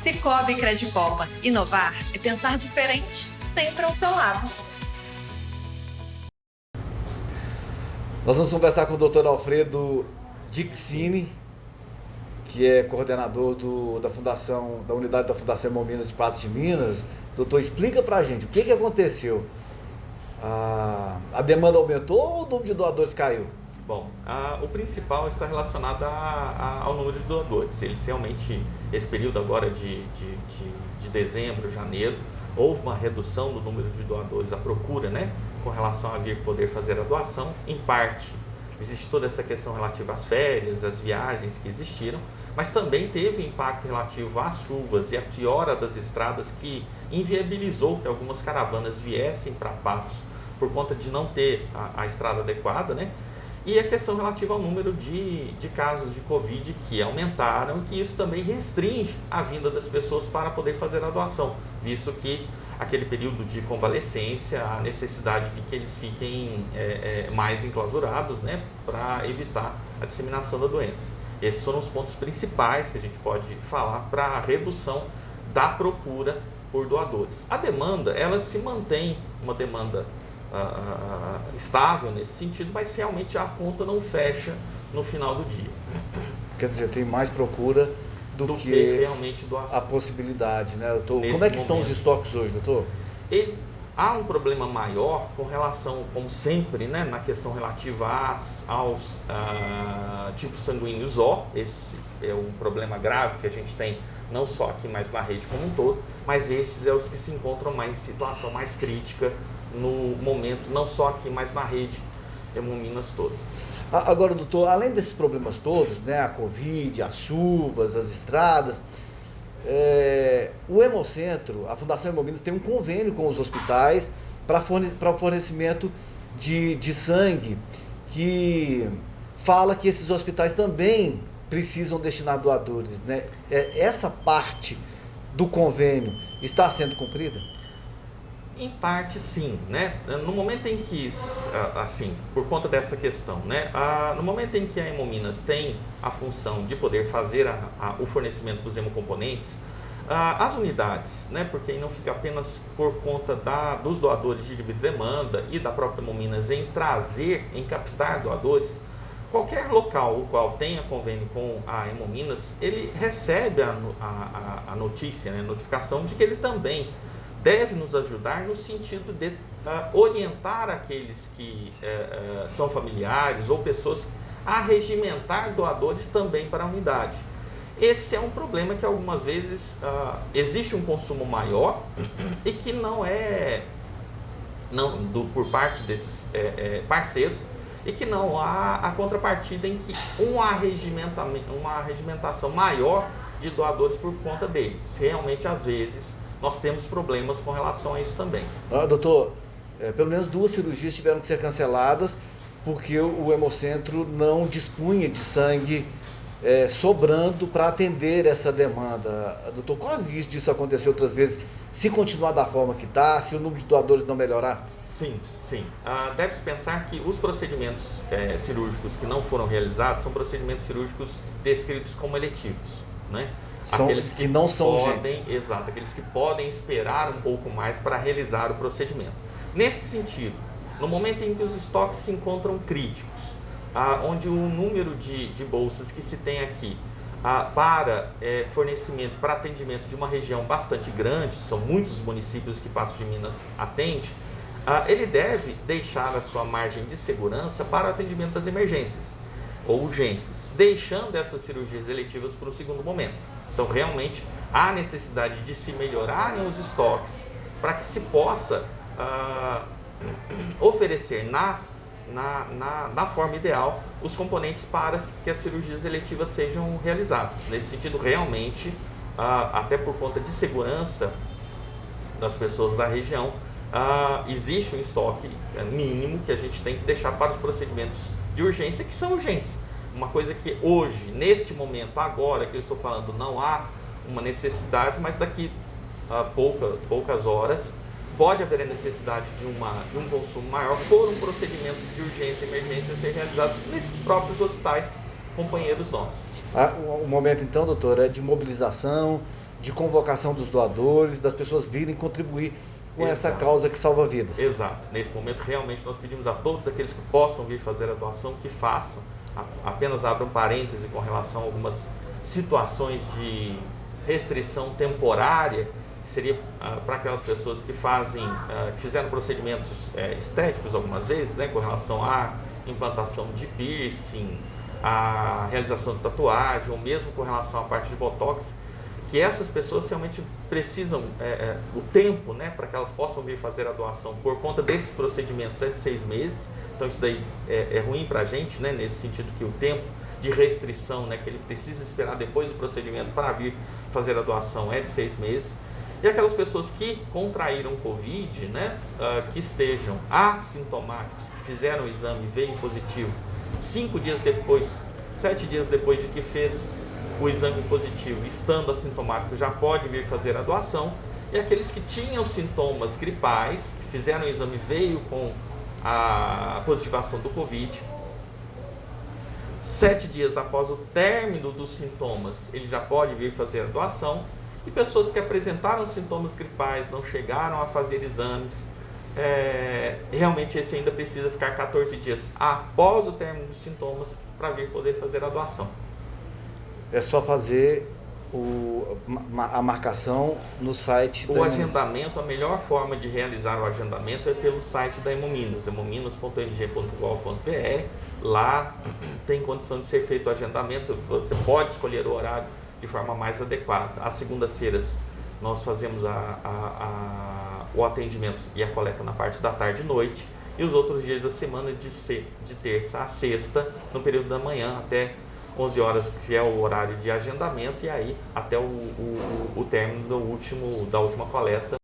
Sicoob Credicopa. Inovar é pensar diferente, sempre ao seu lado. Nós vamos conversar com o Dr. Alfredo Dixini, que é coordenador da unidade da Fundação Hemominas de Patos de Minas. Doutor, explica pra gente o que aconteceu. A demanda aumentou ou o número de doadores caiu? Bom, o principal está relacionado ao número de doadores. Eles realmente, esse período agora de dezembro, janeiro, houve uma redução do número de doadores, a procura, né, com relação a vir poder fazer a doação. Em parte, existe toda essa questão relativa às férias, às viagens que existiram, mas também teve impacto relativo às chuvas e à piora das estradas que inviabilizou que algumas caravanas viessem para Patos por conta de não ter a estrada adequada, né? E a questão relativa ao número de casos de Covid que aumentaram, que isso também restringe a vinda das pessoas para poder fazer a doação, visto que aquele período de convalescência, a necessidade de que eles fiquem mais enclausurados, né, para evitar a disseminação da doença. Esses foram os pontos principais que a gente pode falar para a redução da procura por doadores. A demanda, ela se mantém uma demanda estável nesse sentido, mas realmente a conta não fecha no final do dia. Quer dizer, tem mais procura do que realmente doação. A possibilidade, né, doutor? Como é que estão os estoques hoje, doutor? Há um problema maior com relação, como sempre, né, na questão relativa aos tipos sanguíneos O. Esse é um problema grave que a gente tem não só aqui, mas na rede como um todo, mas esses é os que se encontram mais em situação mais crítica no momento, não só aqui, mas na rede Hemominas toda. Agora, doutor, além desses problemas todos, né, a Covid, as chuvas, as estradas, o Hemocentro, a Fundação Hemominas, tem um convênio com os hospitais para o fornecimento de sangue, que fala que esses hospitais também precisam destinar doadores, né? Essa parte do convênio está sendo cumprida? Em parte, sim, né? No momento em que, assim, por conta dessa questão, né? No momento em que a Hemominas tem a função de poder fazer o fornecimento dos hemocomponentes, as unidades, né? Porque aí não fica apenas por conta dos doadores de livre demanda e da própria Hemominas em captar doadores, qualquer local o qual tenha convênio com a Hemominas, ele recebe a notícia, né? A notificação de que ele também deve nos ajudar no sentido de orientar aqueles que são familiares ou pessoas a regimentar doadores também para a unidade. Esse é um problema que algumas vezes existe um consumo maior e que por parte desses parceiros, e que não há a contrapartida em que uma regimentação maior de doadores por conta deles. Realmente, às vezes, nós temos problemas com relação a isso também. Doutor, pelo menos 2 cirurgias tiveram que ser canceladas porque o Hemocentro não dispunha de sangue sobrando para atender essa demanda. Doutor, qual é o risco disso acontecer outras vezes, se continuar da forma que está, se o número de doadores não melhorar? Sim. Deve-se pensar que os procedimentos cirúrgicos que não foram realizados são procedimentos cirúrgicos descritos como eletivos, né? Aqueles que não são urgentes. Exato, aqueles que podem esperar um pouco mais para realizar o procedimento. Nesse sentido, no momento em que os estoques se encontram críticos, onde o número de bolsas que se tem aqui para fornecimento, para atendimento de uma região bastante grande, são muitos os municípios que Patos de Minas atende, ele deve deixar a sua margem de segurança para o atendimento das emergências ou urgências, deixando essas cirurgias eletivas para o segundo momento. Então, realmente, há necessidade de se melhorarem os estoques para que se possa oferecer na forma ideal os componentes para que as cirurgias eletivas sejam realizadas. Nesse sentido, realmente, até por conta de segurança das pessoas da região, existe um estoque mínimo que a gente tem que deixar para os procedimentos de urgência, que são urgência. Uma coisa que hoje, neste momento, agora que eu estou falando, não há uma necessidade, mas daqui a poucas horas pode haver a necessidade de um consumo maior por um procedimento de urgência e emergência ser realizado nesses próprios hospitais companheiros nossos. O momento então, doutor, é de mobilização de convocação dos doadores, das pessoas virem contribuir com essa causa que salva vidas. Exato. Nesse momento, realmente, nós pedimos a todos aqueles que possam vir fazer a doação, que façam. Apenas abro um parêntese com relação a algumas situações de restrição temporária, que seria para aquelas pessoas que fizeram procedimentos estéticos algumas vezes, né, com relação à implantação de piercing, a realização de tatuagem, ou mesmo com relação à parte de botox, que essas pessoas realmente precisam, o tempo, né, para que elas possam vir fazer a doação por conta desses procedimentos é de 6 meses, então isso daí é ruim para a gente, né, nesse sentido que o tempo de restrição, né, que ele precisa esperar depois do procedimento para vir fazer a doação é de 6 meses, e aquelas pessoas que contraíram Covid, né, que estejam assintomáticos, que fizeram o exame e veio positivo 5 dias depois, 7 dias depois de que fez o exame positivo, estando assintomático, já pode vir fazer a doação. E aqueles que tinham sintomas gripais, que fizeram o exame, veio com a positivação do Covid, 7 dias após o término dos sintomas, ele já pode vir fazer a doação. E pessoas que apresentaram sintomas gripais, não chegaram a fazer exames, realmente esse ainda precisa ficar 14 dias após o término dos sintomas para vir poder fazer a doação. É só fazer a marcação no site O agendamento, a melhor forma de realizar o agendamento é pelo site da Hemominas, hemominas.mg.gov.br. Lá tem condição de ser feito o agendamento, você pode escolher o horário de forma mais adequada. Às segundas-feiras nós fazemos o atendimento e a coleta na parte da tarde e noite, e os outros dias da semana de terça a sexta, no período da manhã até 11 horas, que é o horário de agendamento, e aí até o término da última coleta.